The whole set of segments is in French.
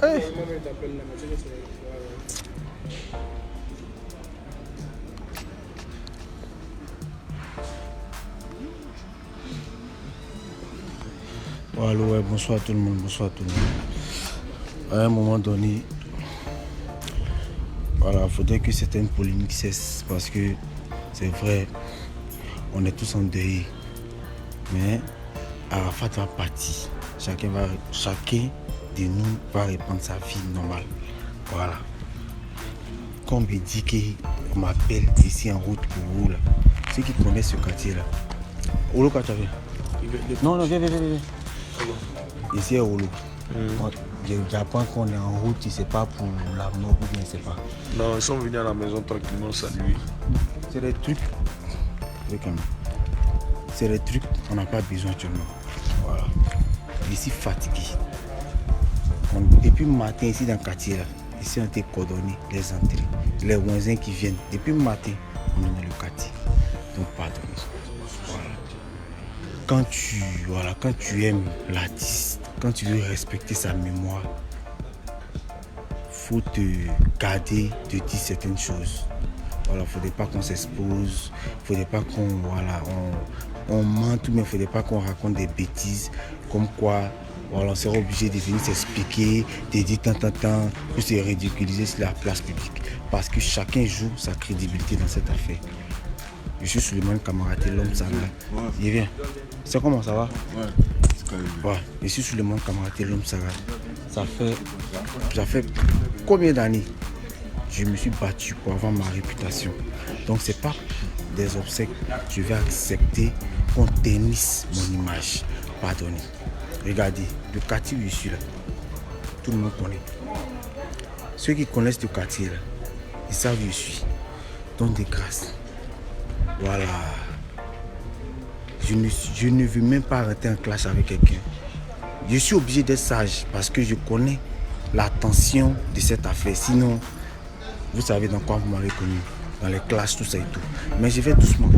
Hey. Voilà, ouais, bonsoir tout le monde, bonsoir tout le monde. À un moment donné, voilà, il faudrait que certaines polémiques cessent parce que c'est vrai, on est tous endeuillés. Mais Arafat va partir. Chacun de nous va reprendre sa vie normale. Voilà. Quand on me dit qu'on m'appelle ici en route pour vous, là, ceux qui connaissent ce quartier-là. Olo Kachavé. Non, viens. Ici est Olo. J'apprends qu'on est en route, c'est pas pour la mort ou bien c'est pas. Non, ils sont venus à la maison tranquillement saluer. C'est des trucs. C'est des trucs qu'on n'a pas besoin actuellement. Voilà. Je suis fatigué. Depuis le matin ici dans le quartier là, ici on été coordonné les entrées, les voisins qui viennent. Depuis le matin, on est dans le quartier. Donc pardon. Voilà. Quand tu aimes l'artiste, quand tu veux respecter sa mémoire, faut te garder de dire certaines choses. Voilà, faudrait pas qu'on s'expose, faudrait pas on mente, mais faudrait pas qu'on raconte des bêtises comme quoi voilà, on serait obligé de venir s'expliquer, de dire tant, pour se ridiculiser sur la place publique. Parce que chacun joue sa crédibilité dans cette affaire. Je suis Suleiman Kamaraté, l'homme Saga. Il vient. C'est comment ça va? Ouais, je suis Suleiman Kamaraté, l'homme Saga. Ça fait combien d'années je me suis battu pour avoir ma réputation. Donc c'est pas des obsèques. Je vais accepter qu'on ternisse mon image. Pardonnez. Regardez, le quartier où je suis là, tout le monde connaît. Ceux qui connaissent le quartier là, ils savent où je suis. Donc de grâce. Voilà. Je ne veux même pas arrêter un clash avec quelqu'un. Je suis obligé d'être sage parce que je connais la tension de cette affaire. Sinon, vous savez dans quoi vous m'avez connu. Dans les classes, tout ça et tout. Mais je vais doucement.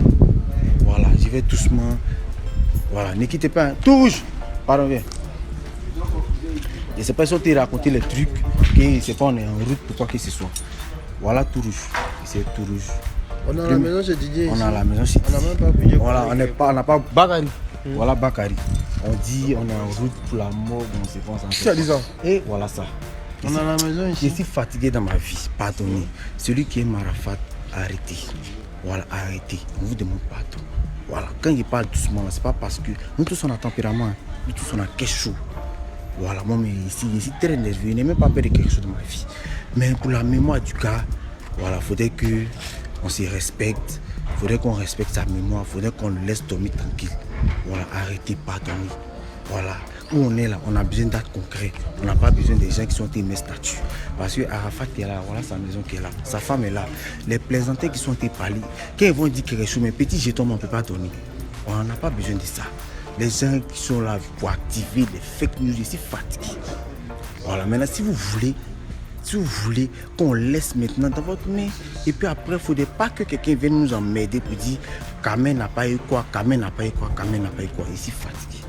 Voilà, je vais doucement. Voilà, ne quittez pas. Tout rouge. Pardon, viens. Je ne sais pas si on t'a raconté les trucs. Que c'est pas on est en route pour quoi que ce soit. Voilà tout rouge. C'est tout rouge. On est à la maison chez Didier. On est à la maison chez Didier. On n'a même pas pu. Voilà, on n'a pas. Bakari. Voilà Bakari. On dit on est en route pour la mort. On sait pas, on s'en fait. Et voilà ça. On est à la maison ici. Je suis fatigué dans ma vie, pardonnez. Celui qui aime Arafat, arrêtez. Voilà, arrêtez. On vous demande pardon. Voilà, quand il parle doucement, c'est pas parce que nous tous on a tempérament, nous tous on a quelque chose. Voilà, moi mais ici, je suis très nerveux, je n'ai même pas peur de quelque chose dans ma vie. Mais pour la mémoire du gars, voilà, faudrait qu'on se respecte, faudrait qu'on respecte sa mémoire, faudrait qu'on le laisse dormir tranquille. Voilà, arrêtez, pardonnez. Voilà. Où on est là, on a besoin d'actes concrets. On n'a pas besoin des gens qui sont des statues. Parce que Arafat est là, voilà sa maison qui est là, sa femme est là. Les plaisantins qui sont parlés, quand ils vont dire quelque chose, mais petit jeton, on ne peut pas donner. On n'a pas besoin de ça. Les gens qui sont là pour activer les fake news, je suis fatigué. Voilà, maintenant si vous voulez qu'on laisse maintenant dans votre main, et puis après, il ne faudrait pas que quelqu'un vienne nous emmerder pour dire Kamen n'a pas eu quoi, Kamen n'a pas eu quoi, Kamen n'a pas eu quoi. Je suis fatigué.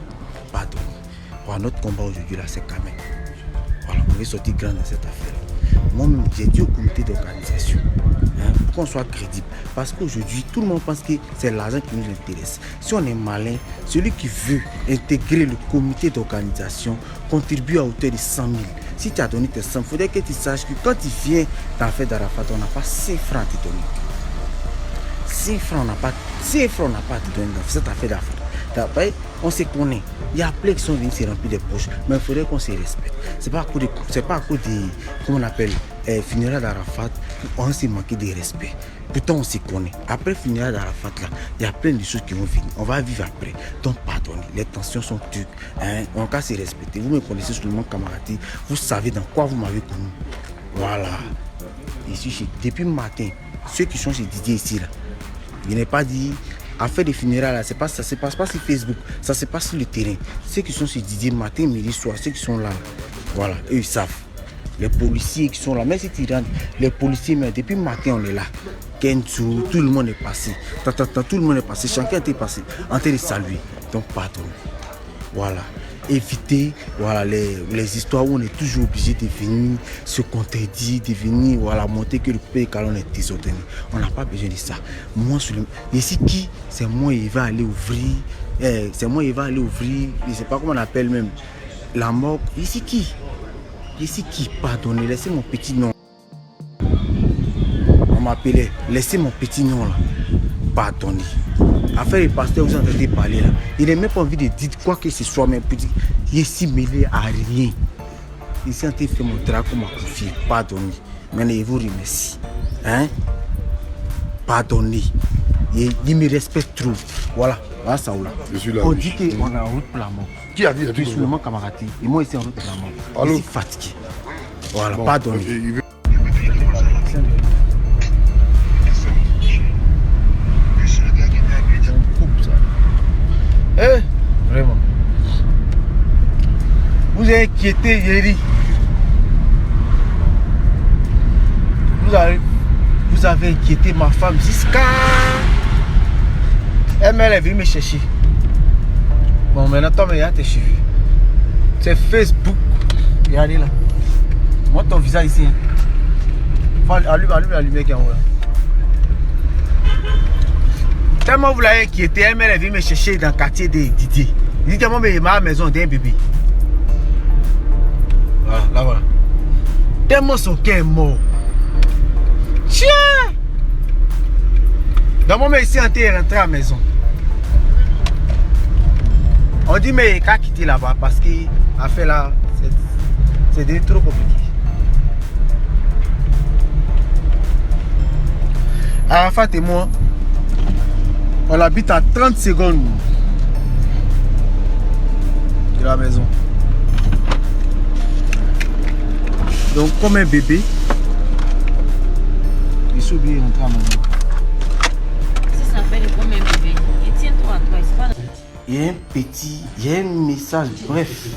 Pardon. Voilà, notre combat aujourd'hui là, c'est Kamen. Voilà, on veut sortir grand dans cette affaire. Moi-même, j'ai dit au comité d'organisation pour qu'on soit crédible. Parce qu'aujourd'hui, tout le monde pense que c'est l'argent qui nous intéresse. Si on est malin, celui qui veut intégrer le comité d'organisation contribue à hauteur de 100 000. Si tu as donné tes 100, il faudrait que tu saches que quand tu viens dans l'affaire d'Arafat, on n'a pas 5 francs à te donner. 5 francs, on n'a pas à te donner dans cette affaire d'Arafat. On se connaît. Il y a plein qui sont venus se remplir des poches, mais il faudrait qu'on se respecte. C'est pas à cause de comment on appelle, funérailles d'Arafat, on s'est manqué de respect. Pourtant, on se connaît. Après funérailles d'Arafat, là, il y a plein de choses qui vont venir. On va vivre après. Donc, pardonnez. Les tensions sont trucs. On va se respecter. Vous me connaissez sur le monde Kamaraté. Vous savez dans quoi vous m'avez connu. Voilà. Ici, depuis le matin, ceux qui sont chez Didier ici, là, il n'est pas dit. Affaire des funérailles, là, ça se passe pas sur Facebook, ça se passe sur le terrain. Ceux qui sont sur Didier matin, midi, soir, ceux qui sont là, voilà, eux ils savent. Les policiers qui sont là, même si tu rentres, les policiers, mais depuis le matin on est là. Kenzo, tout le monde est passé. Tout le monde est passé, chacun est passé, en train de saluer. Donc pardon. Voilà. éviter voilà, les histoires où on est toujours obligé de venir se contredire, de venir voilà, montrer que le pays on est désordonné. On n'a pas besoin de ça. Moi, ici, qui c'est moi, il va aller ouvrir. C'est moi, il va aller ouvrir. Je ne sais pas comment on appelle même. La mort. Ici, qui? Ici, qui? Pardonnez, laissez mon petit nom. On m'appelait. Laissez mon petit nom là. Pardonnez. Affaire les pasteurs, vous entendez parler là. Il n'a même pas envie de dire quoi que ce soit, mais petit. Il est si mêlé à rien. Ici, on t'a fait mon drap comme ma confié. Pardonnez. Maintenant, je vous remercie. Hein? Pardonnez. Il me respecte trop. Voilà. Voilà ça. Je suis là. On dit qu'on est en route pour la mort. Qui a dit ça? Je suis seulement camarade. Et moi, ici en route pour la mort. Allô? Je suis fatigué. Voilà. Bon, pardonnez. Eh, vraiment. Vous avez inquiété Yeri. Vous avez inquiété ma femme jusqu'à... Elle est venue me chercher. Bon, maintenant, toi, il y a tes cheveux. C'est Facebook. Regardez là. Montre ton visage ici. Allume la lumière qui est en haut là. Tellement vous l'avez inquiété, elle est venue me chercher dans le quartier de Didier. Il dit que moi, ma maison d'un bébé. Voilà, là voilà. Tellement son cœur est mort. Tiens! Dans mon ici, on est rentré à la maison. On dit, mais il a quitté là-bas parce qu'il a fait là, c'est devenu trop compliqué. Arafat et moi, on habite à 30 secondes de la maison. Donc, comme un bébé, il s'est oublié de rentrer à la maison. Si ça fait comme un bébé, et tiens-toi à toi, c'est pas... Il y a un petit, il y a un message bref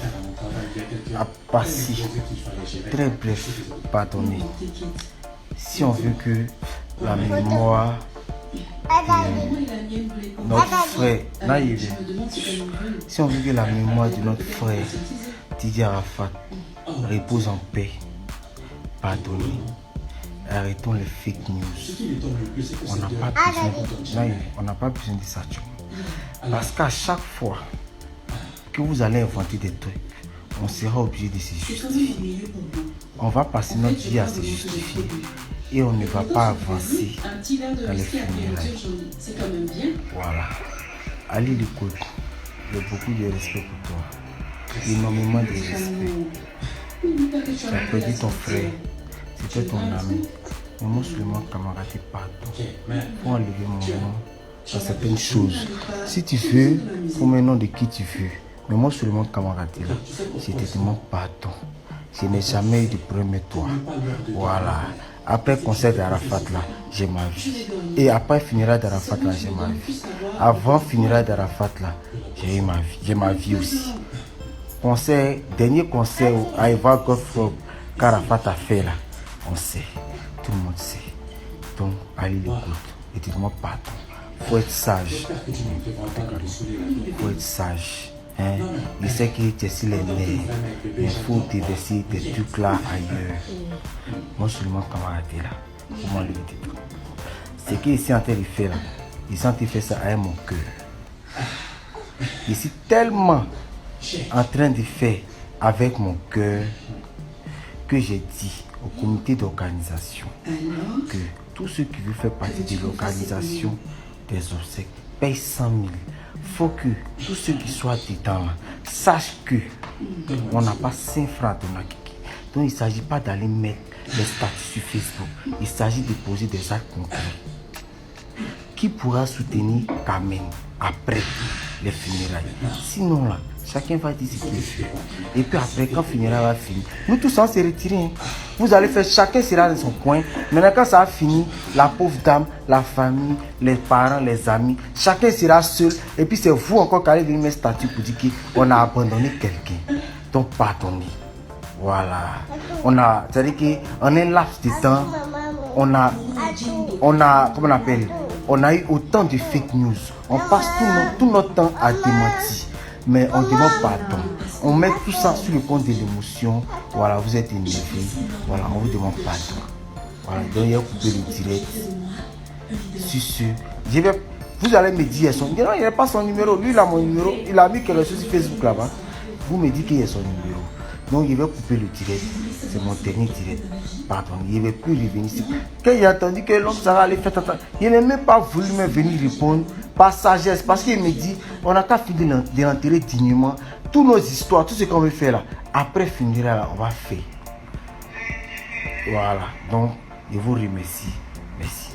à passer. Très bref, pardonnez. Si on veut que la mémoire de notre frère, si on veut que la mémoire de notre frère Didier Arafat repose en paix, pardonnez. Arrêtons les fake news. On n'a pas besoin de ça. Parce qu'à chaque fois que vous allez inventer des trucs, on sera obligé de se justifier. On va passer notre vie à se justifier et on ne va pas avancer dans les funérailles. Voilà. Ali l'écoute, j'ai beaucoup de respect pour toi. Énormément de respect. Tu as perdu ton frère, c'était ton ami. Mais moi seulement camarade, pardon. Pour enlever mon nom dans certaines choses. Si tu veux, faut maintenant de qui tu veux. Mais moi seulement camarade là, c'était tellement pardon. Je n'ai jamais eu de problème avec toi. Voilà. Après le concert d'Arafat là, j'ai ma vie. Et après le funérail d'Arafat là, j'ai ma vie. Avant le funérail d'Arafat là, j'ai eu ma vie. J'ai ma vie aussi. Dernier concert à Eva Godfrey qu'Arafat a fait là, on sait. Tout le monde sait. Donc, allez l'écoute. Et dites-moi pardon. Faut être sage. Faut être sage. Hein? Il sait qu'il est ici les nerfs. Mais il faut déverser des trucs là ailleurs. Moi seulement camarade là. Comment lui dire? Ce qu'il est en train de faire là, il est en train de faire ça avec mon cœur. Je suis tellement en train de faire avec mon cœur que j'ai dit au comité d'organisation que tous ceux qui veulent faire partie de l'organisation des obsèques payent 100 000. Il faut que tous ceux qui soient dedans là, sachent que on n'a pas 5 francs de Nakiki. Donc il ne s'agit pas d'aller mettre les statuts sur Facebook. Il s'agit de poser des actes concrets. Qui pourra soutenir Kamen après les funérailles? Sinon là, chacun va dire ce qu'il fait. Et puis après, quand le funérail va finir, nous tous on se retirer. Hein. Vous allez faire, chacun sera dans son coin. Maintenant quand ça va finir, la pauvre dame, la famille, les parents, les amis, chacun sera seul. Et puis c'est vous encore qui allez venir mettre statut pour dire qu'on a abandonné quelqu'un. Donc pardonnez. Voilà. C'est-à-dire qu'en un laps de temps, on a, comment on appelle, on a eu autant de fake news. On passe tout notre temps à démentir. Mais on demande pardon. on met tout ça sur le compte de l'émotion. Voilà, vous êtes énervé. Voilà, on vous demande pardon. Voilà, donc il a coupé le direct. Sur ce, vous allez me dire son numéro. Non, il n'a pas son numéro. Lui, il a mon numéro. Il a mis quelque chose sur Facebook là-bas. Vous me dites qu'il y a son numéro. Donc, il va couper le direct. C'est mon dernier direct. Pardon, il ne va plus revenir ici. Quand il a entendu que l'homme Sarah allait faire attendre, il n'a même pas voulu me venir répondre par sagesse. Parce qu'il me dit, on n'a qu'à finir de l'enterrer dignement. Toutes nos histoires, tout ce qu'on veut faire là, après finir là, on va faire. Voilà. Donc, je vous remercie. Merci.